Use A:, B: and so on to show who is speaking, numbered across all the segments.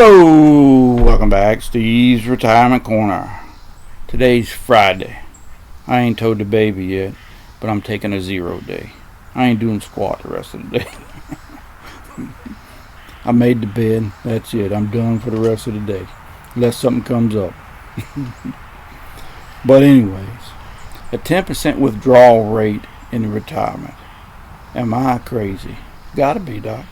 A: Hello, welcome back, Steve's Retirement Corner. Today's Friday. I ain't told the baby yet, but I'm taking a 0 day. I ain't doing squat the rest of the day. I made the bed, that's it. I'm done for the rest of the day, unless something comes up. But anyways, a 10% withdrawal rate in the retirement. Am I crazy? Gotta be, Doc.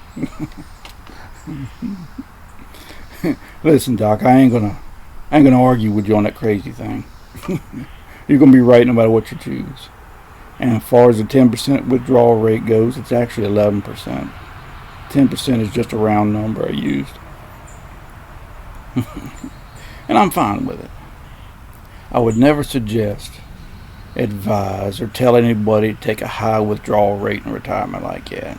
A: Listen, Doc, I ain't gonna argue with you on that crazy thing. You're gonna be right no matter what you choose. And as far as the 10% withdrawal rate goes, it's actually 11%. 10% is just a round number I used. And I'm fine with it. I would never suggest, advise, or tell anybody to take a high withdrawal rate in retirement like that.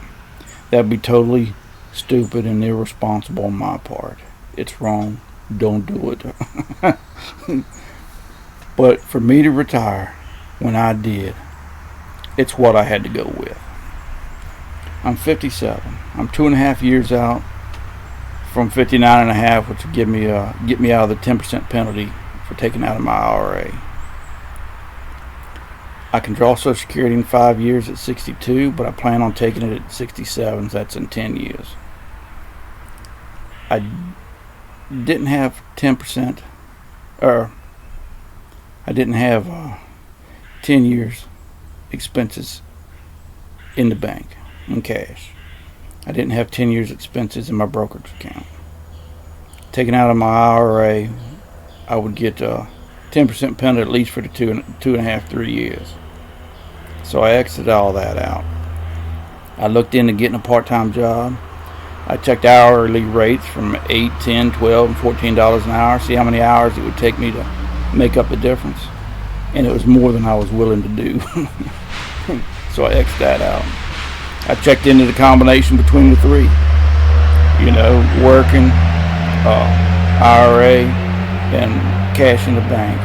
A: That'd be totally stupid and irresponsible on my part. It's wrong. Don't do it. But for me to retire when I did, it's what I had to go with. I'm 57. I'm 2.5 years out from 59.5, which would get me out of the 10% penalty for taking out of my IRA. I can draw Social Security in 5 years at 62, but I plan on taking it at 67. So that's in 10 years. I didn't have 10%, or I didn't have 10 years expenses in the bank in cash. I didn't have 10 years expenses in my brokerage account. Taken out of my IRA, I would get 10% penalty at least for the 2.5-3 years. So I exited all that out. I looked into getting a part-time job. I checked hourly rates from $8, $10, $12, and $14 an hour, see how many hours it would take me to make up the difference. And it was more than I was willing to do. So I exited that out. I checked into the combination between the three. You know, working, IRA, and cash in the bank.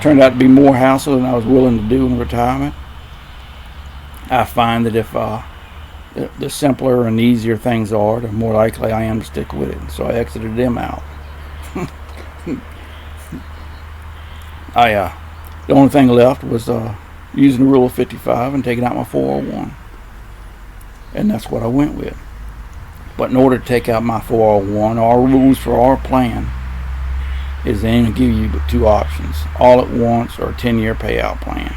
A: Turned out to be more hassle than I was willing to do in retirement. I find that if the simpler and easier things are, the more likely I am to stick with it. So I exited them out. The only thing left was using the rule of 55 and taking out my 401. And that's what I went with. But in order to take out my 401, our rules for our plan is they only give you two options: all at once or a 10-year payout plan.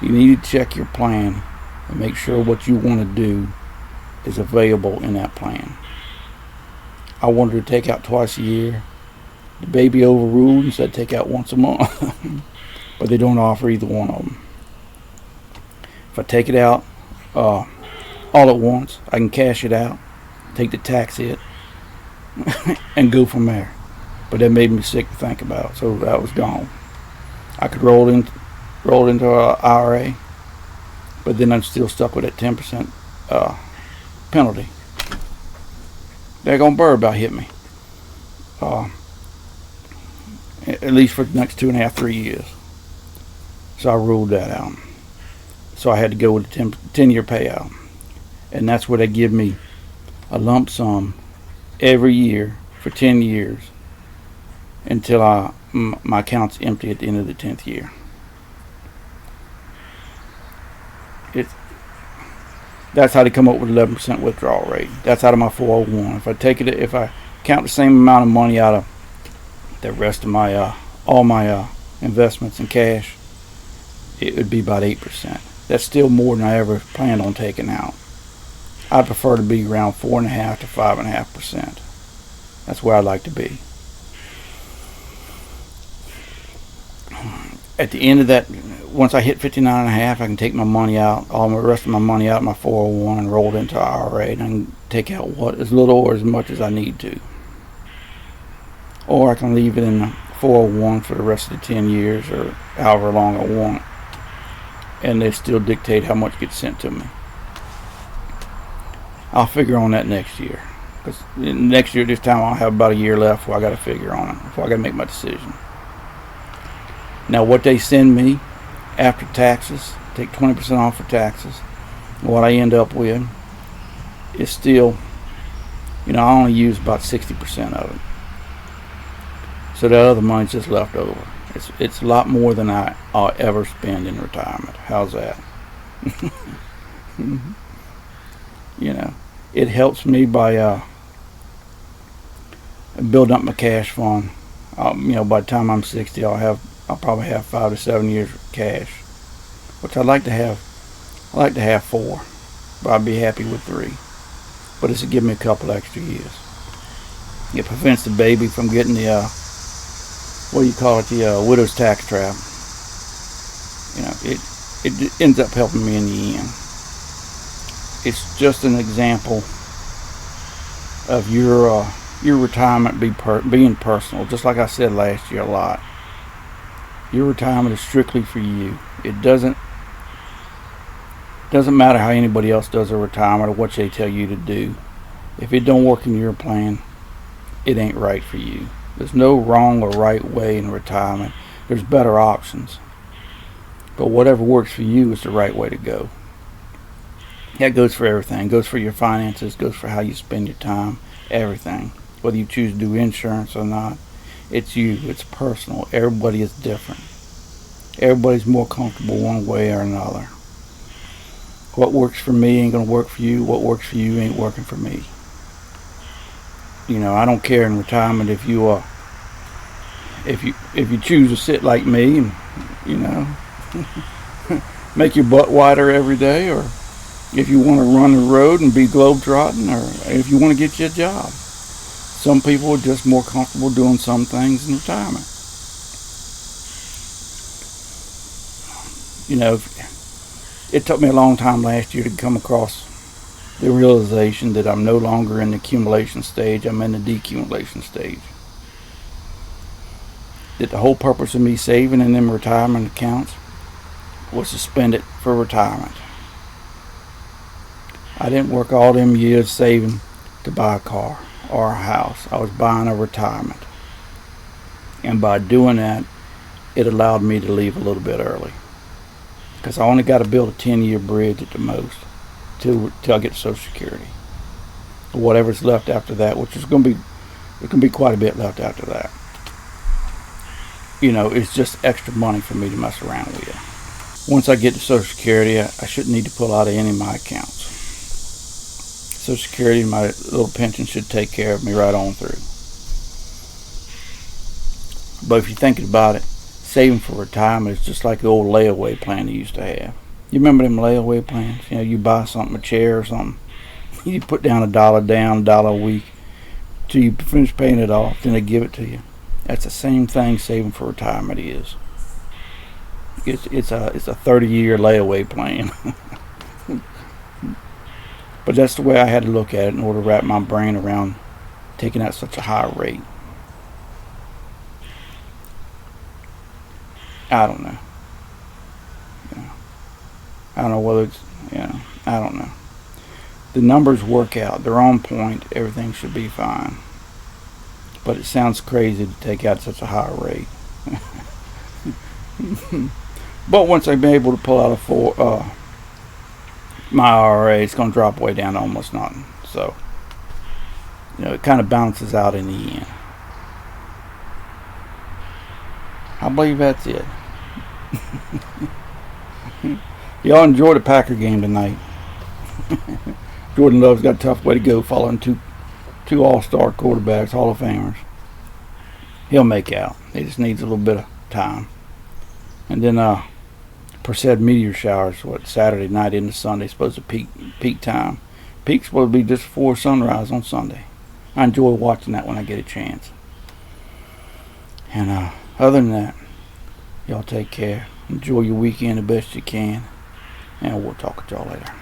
A: You need to check your plan and make sure what you want to do is available in that plan. I wanted to take out twice a year. The baby overruled and said take out once a month. But they don't offer either one of them. If I take it out all at once, I can cash it out, take the tax hit, and go from there. But that made me sick to think about, so that was gone. I could roll into an IRA, but then I'm still stuck with that 10% penalty. They're gonna bird about hit me. At least for the next 2.5-3 years. So I ruled that out. So I had to go with a 10-year payout. And that's where they give me a lump sum every year for 10 years until my account's empty at the end of the 10th year. That's how they come up with 11% withdrawal rate. That's out of my 401. If I count the same amount of money out of the rest of my all my investments in cash, it would be about 8%. That's still more than I ever planned on taking out. I prefer to be around 4.5 to 5.5%. That's where I'd like to be. At the end of that, once I hit 59.5, I can take my money out, all the rest of my money out of my 401 and roll it into IRA, and I can take out as little or as much as I need to. Or I can leave it in the 401 for the rest of the 10 years or however long I want, and they still dictate how much gets sent to me. I'll figure on that next year, because next year this time I'll have about a year left where I got to figure on it, before I got to make my decision. Now what they send me after taxes, take 20% off for taxes, what I end up with is still I only use about 60% of it. So that other money's just left over. It's a lot more than I'll ever spend in retirement. How's that? It helps me by building up my cash fund. By the time I'm 60, I'll probably have 5 to 7 years of cash, which I'd like to have. I like to have 4, but I'd be happy with 3. But this will give me a couple extra years. It prevents the baby from getting the the widow's tax trap. It ends up helping me in the end. It's just an example of your retirement being personal. Just like I said last year a lot. Your retirement is strictly for you. It doesn't matter how anybody else does their retirement or what they tell you to do. If it don't work in your plan, it ain't right for you. There's no wrong or right way in retirement. There's better options. But whatever works for you is the right way to go. That goes for everything. It goes for your finances. It goes for how you spend your time. Everything. Whether you choose to do insurance or not. It's you. It's personal. Everybody is different. Everybody's more comfortable one way or another. What works for me ain't going to work for you. What works for you ain't working for me. I don't care in retirement if you choose to sit like me and make your butt wider every day, or if you want to run the road and be globetrotting, or if you want to get you a job. Some people are just more comfortable doing some things in retirement. It took me a long time last year to come across the realization that I'm no longer in the accumulation stage, I'm in the decumulation stage. That the whole purpose of me saving in them retirement accounts was to spend it for retirement. I didn't work all them years saving to buy a car or a house. I was buying a retirement. And by doing that, it allowed me to leave a little bit early. Because I only got to build a 10-year bridge at the most till I get to Social Security. Whatever's left after that, which is going to be quite a bit left after that. It's just extra money for me to mess around with. Once I get to Social Security, I shouldn't need to pull out of any of my accounts. Social Security and my little pension should take care of me right on through. But if you're thinking about it, saving for retirement is just like the old layaway plan you used to have. You remember them layaway plans? You buy something, a chair or something. You put down $1 down, $1 a week till you finish paying it off. Then they give it to you. That's the same thing saving for retirement is. It's a 30-year layaway plan. But that's the way I had to look at it in order to wrap my brain around taking out such a high rate. I don't know. I don't know whether it's, I don't know. The numbers work out. They're on point. Everything should be fine. But it sounds crazy to take out such a high rate. But once I've been able to pull out my IRA, it's going to drop way down to almost nothing. So, it kind of balances out in the end. I believe that's it. Y'all enjoy the Packer game tonight. Jordan Love's got a tough way to go following two all-star quarterbacks, Hall of Famers. He'll make out. He just needs a little bit of time. And then Perced meteor showers, Saturday night into Sunday, supposed to peak time. Peak's supposed to be just before sunrise on Sunday. I enjoy watching that when I get a chance. And other than that, y'all take care. Enjoy your weekend the best you can. And we'll talk to y'all later.